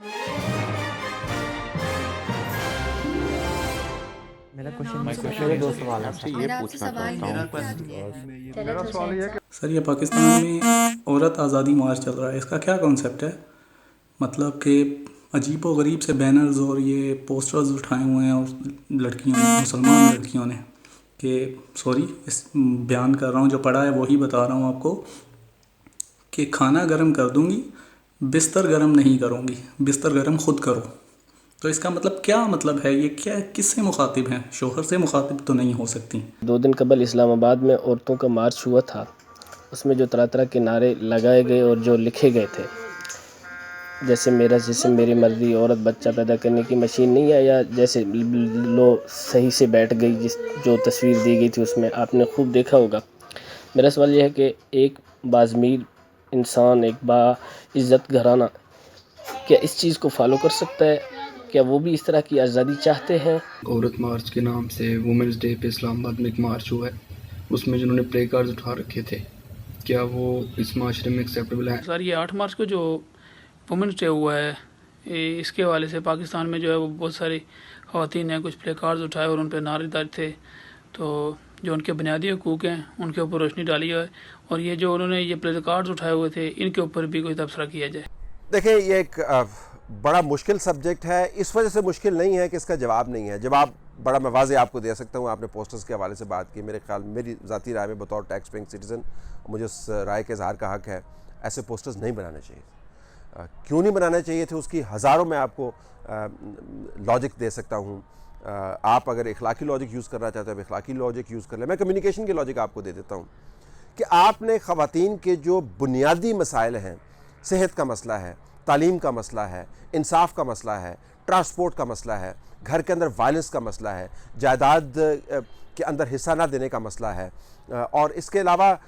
मेरा my question question मेरे is दो सवाल हैं आपसे सर। ये मेरा आपसे पूछना सवाल चाहता ये हूँ है कि मेरा सवाल ये है कि सर ये पाकिस्तान में औरत आज़ादी मार्च चल रहा है, इसका क्या कॉन्सेप्ट है? मतलब कि अजीब व गरीब से बैनर्स और ये पोस्टर्स उठाए हुए हैं और लड़कियों ने, मुसलमान लड़कियों ने, कि सॉरी इस बयान कर रहा हूँ, जो पढ़ा है वही बता रहा हूँ आपको, कि खाना गर्म कर दूँगी, बिस्तर गर्म नहीं करूँगी, बिस्तर गर्म खुद करो। तो इसका मतलब क्या मतलब है? ये क्या, किससे मुखातिब हैं? शोहर से मुखातिब तो नहीं हो सकती। 2 दिन कबल इस्लामाबाद में औरतों का मार्च हुआ था। उसमें जो तरह-तरह के नारे लगाए गए और जो लिखे गए थे, जैसे मेरा जिस्म मेरी मर्ज़ी, औरत बच्चा पैदा करने की मशीन नहीं है, या जैसे लो सही से बैठ गई, जिस जो तस्वीर दी गई थी उसमें आपने खूब देखा होगा। मेरा सवाल ये है कि एक बाज़मीर इंसान, एक बाइज़्ज़त घराना क्या इस चीज़ को फ़ॉलो कर सकता है? क्या वो भी इस तरह की आज़ादी चाहते हैं? औरत मार्च के नाम से वुमेंस डे पे इस्लामाबाद में एक मार्च हुआ है, उसमें जिन्होंने प्ले कार्ड्स उठा रखे थे, क्या वो इस माशरे में एक्सेप्टेबल है? सर ये 8 मार्च को जो वुमेंस डे हुआ है, इसके हवाले से पाकिस्तान में जो है वो बहुत सारी ख़वातीन ने कुछ प्ले कार्ड्स उठाए और उन पर नारेदार थे, तो जो उनके बुनियादी हकूक़ हैं उनके ऊपर रोशनी डाली है, और ये जो उन्होंने ये प्ले कार्ड्स उठाए हुए थे इनके ऊपर भी कोई तबसरा किया जाए। देखिए, ये एक बड़ा मुश्किल सब्जेक्ट है। इस वजह से मुश्किल नहीं है कि इसका जवाब नहीं है। जवाब बड़ा मैं वाज़े आपको दे सकता हूँ। आपने पोस्टर्स के हवाले से बात की, मेरे ख्याल मेरी ज़ाती राय में बतौर टैक्स पेइंग सिटीज़न मुझे उस राय के इज़हार का हक है। ऐसे पोस्टर्स नहीं बनाने चाहिए। क्यों नहीं बनाने चाहिए थे, उसकी हज़ारों मैं आपको लॉजिक दे सकता हूँ। आप अगर इखलाकी लॉजिक यूज़ करना चाहते हो, आप इखलाकी लॉजिक यूज़ कर लें। मैं कम्युनिकेशन की लॉजिक आपको दे देता हूँ कि आपने ख़वातीन के जो बुनियादी मसाइल हैं, सेहत का मसला है, तालीम का मसला है, इंसाफ का मसला है, ट्रांसपोर्ट का मसला है, घर के अंदर वायलेंस का मसला है, जायदाद के अंदर हिस्सा ना देने का मसला है, और इसके अलावा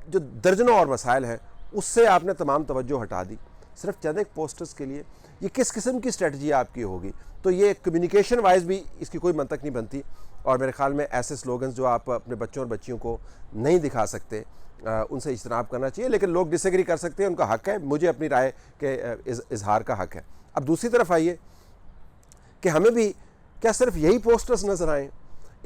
जो दर्जनों और मसाइल हैं, उससे आपने तमाम तवज्जो हटा दी सिर्फ चंद एक पोस्टर्स के लिए। ये किस किस्म की स्ट्रेटजी आपकी होगी? तो ये कम्युनिकेशन वाइज भी इसकी कोई मंतक नहीं बनती, और मेरे ख्याल में ऐसे स्लोगन्स जो आप अपने बच्चों और बच्चियों को नहीं दिखा सकते, उनसे इज्तनाब करना चाहिए। लेकिन लोग डिसएग्री कर सकते हैं, उनका हक है, मुझे अपनी राय के इजहार का हक है। अब दूसरी तरफ आइए कि हमें भी क्या सिर्फ यही पोस्टर्स नज़र आएँ?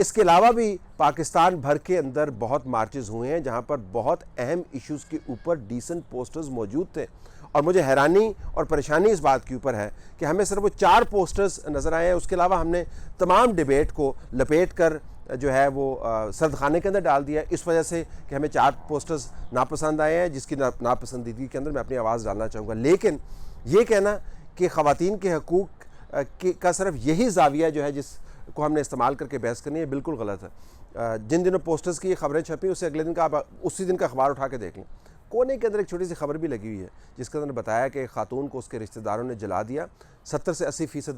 इसके अलावा भी पाकिस्तान भर के अंदर बहुत मार्चेस हुए हैं जहाँ पर बहुत अहम इश्यूज़ के ऊपर डिसेंट पोस्टर्स मौजूद थे, और मुझे हैरानी और परेशानी इस बात के ऊपर है कि हमें सिर्फ वो 4 पोस्टर्स नज़र आए हैं। उसके अलावा हमने तमाम डिबेट को लपेट कर जो है वो सर्द खाने के अंदर डाल दिया, इस वजह से कि हमें 4 पोस्टर्स नापसंद आए हैं, जिसकी नापसंदीदगी के अंदर मैं अपनी आवाज़ डालना चाहूँगा। लेकिन ये कहना कि ख़वातीन के हकूक़ का सिर्फ यही ज़ाविया जो है जिसको हमने इस्तेमाल करके बहस करनी है, बिल्कुल गलत है। जिन दिनों पोस्टर्स की खबरें छपी, उससे अगले दिन का आप उसी दिन का अखबार उठा के देख लें, कोने के अंदर एक छोटी सी खबर भी लगी हुई है जिसके अंदर बताया कि खातून को उसके रिश्तेदारों ने जला दिया, 70 से 80%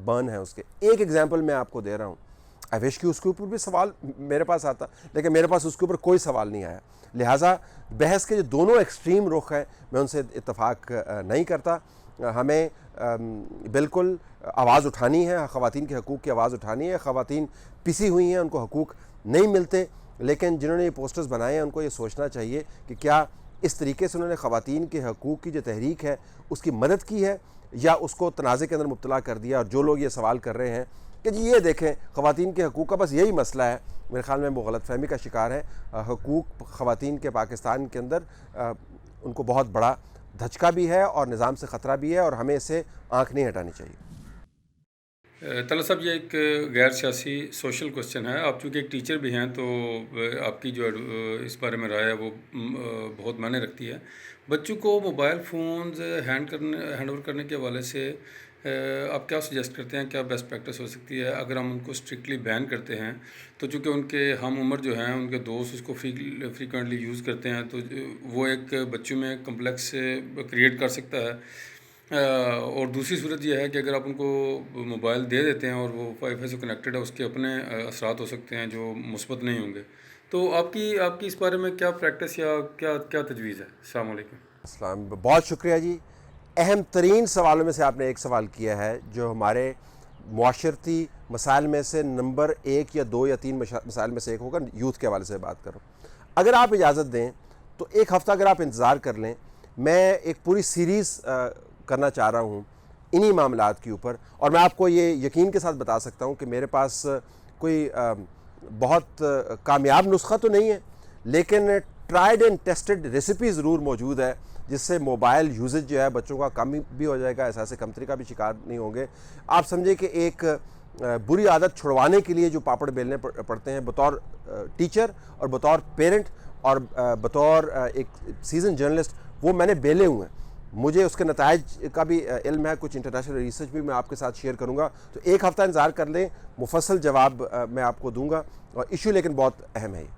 बर्न है उसके। एक एग्जाम्पल मैं आपको दे रहा हूँ। आई विश कि उसके ऊपर भी सवाल मेरे पास आता, लेकिन मेरे पास उसके ऊपर कोई सवाल नहीं आया। लिहाजा बहस के जो दोनों एक्सट्रीम रुख हैं, मैं उनसे इत्तफाक नहीं करता। हमें बिल्कुल आवाज़ उठानी है, ख़वातीन के हकूक़ की आवाज़ उठानी है। ख़वातीन पिसी हुई हैं, उनको हकूक़ नहीं मिलते, लेकिन जिन्होंने ये पोस्टर्स बनाए हैं उनको ये सोचना चाहिए कि क्या इस तरीके से उन्होंने ख़वातीन के हकूक़ की जो तहरीक है उसकी मदद की है, या उसको तनाज़े के अंदर मुब्तला कर दिया। और जो लोग ये सवाल कर रहे हैं कि जी ये देखें ख़वातीन के हकूक़ का बस यही मसला है, मेरे ख़्याल में वो गलतफ़हमी का शिकार है। हकूक़ ख़वातीन के पाकिस्तान के अंदर उनको बहुत बड़ा धचका भी है और निज़ाम से ख़तरा भी है, और हमें इससे आँख नहीं हटानी चाहिए। तला साहब, ये एक गैर सियासी सोशल क्वेश्चन है। आप चूँकि एक टीचर भी हैं तो आपकी जो इस बारे में राय है वो बहुत मायने रखती है। बच्चों को मोबाइल फ़ोन्स हैंड ओवर करने के हवाले से आप क्या सजेस्ट करते हैं? क्या बेस्ट प्रैक्टिस हो सकती है? अगर हम उनको स्ट्रिक्टली बैन करते हैं तो चूँकि उनके हम उम्र जो हैं, उनके दोस्त उसको फ्रीक्वेंटली यूज़ करते हैं, तो वो एक बच्चों में कम्प्लेक्स क्रिएट कर सकता है। और दूसरी सूरत यह है कि अगर आप उनको मोबाइल दे देते हैं और वो वाईफाई से कनेक्टेड है, उसके अपने असरात हो सकते हैं जो मुस्बत नहीं होंगे। तो आपकी इस बारे में क्या प्रैक्टिस या क्या तजवीज़ है? अस्सलाम वालेकुम। अस्सलाम, बहुत शुक्रिया जी। अहम तरीन सवालों में से आपने एक सवाल किया है जो हमारे मुआशरती मसाइल में से नंबर 1 या 2 या 3 मसाइल में से एक होगा। यूथ के हवाले से बात करूँ, अगर आप इजाज़त दें तो एक हफ़्ता अगर आप इंतज़ार कर लें, मैं एक पूरी सीरीज़ करना चाह रहा हूँ इन्हीं मामलात के ऊपर। और मैं आपको ये यकीन के साथ बता सकता हूँ कि मेरे पास कोई बहुत कामयाब नुस्खा तो नहीं है, लेकिन ट्राइड एंड टेस्टेड रेसिपी ज़रूर मौजूद है, जिससे मोबाइल यूजेज जो है बच्चों का कम भी हो जाएगा, एहसास कमतरी का भी शिकार नहीं होंगे। आप समझे कि एक बुरी आदत छुड़वाने के लिए जो पापड़ बेलने पड़ते हैं बतौर टीचर और बतौर पेरेंट और बतौर एक सीजन जर्नलिस्ट, वो मैंने बेले हुए हैं। मुझे उसके नताइज का भी इल्म है, कुछ इंटरनेशनल रिसर्च भी मैं आपके साथ शेयर करूंगा। तो एक हफ़्ता इंतज़ार कर लें, मुफस्सल जवाब मैं आपको दूंगा। और इशू लेकिन बहुत अहम है ये।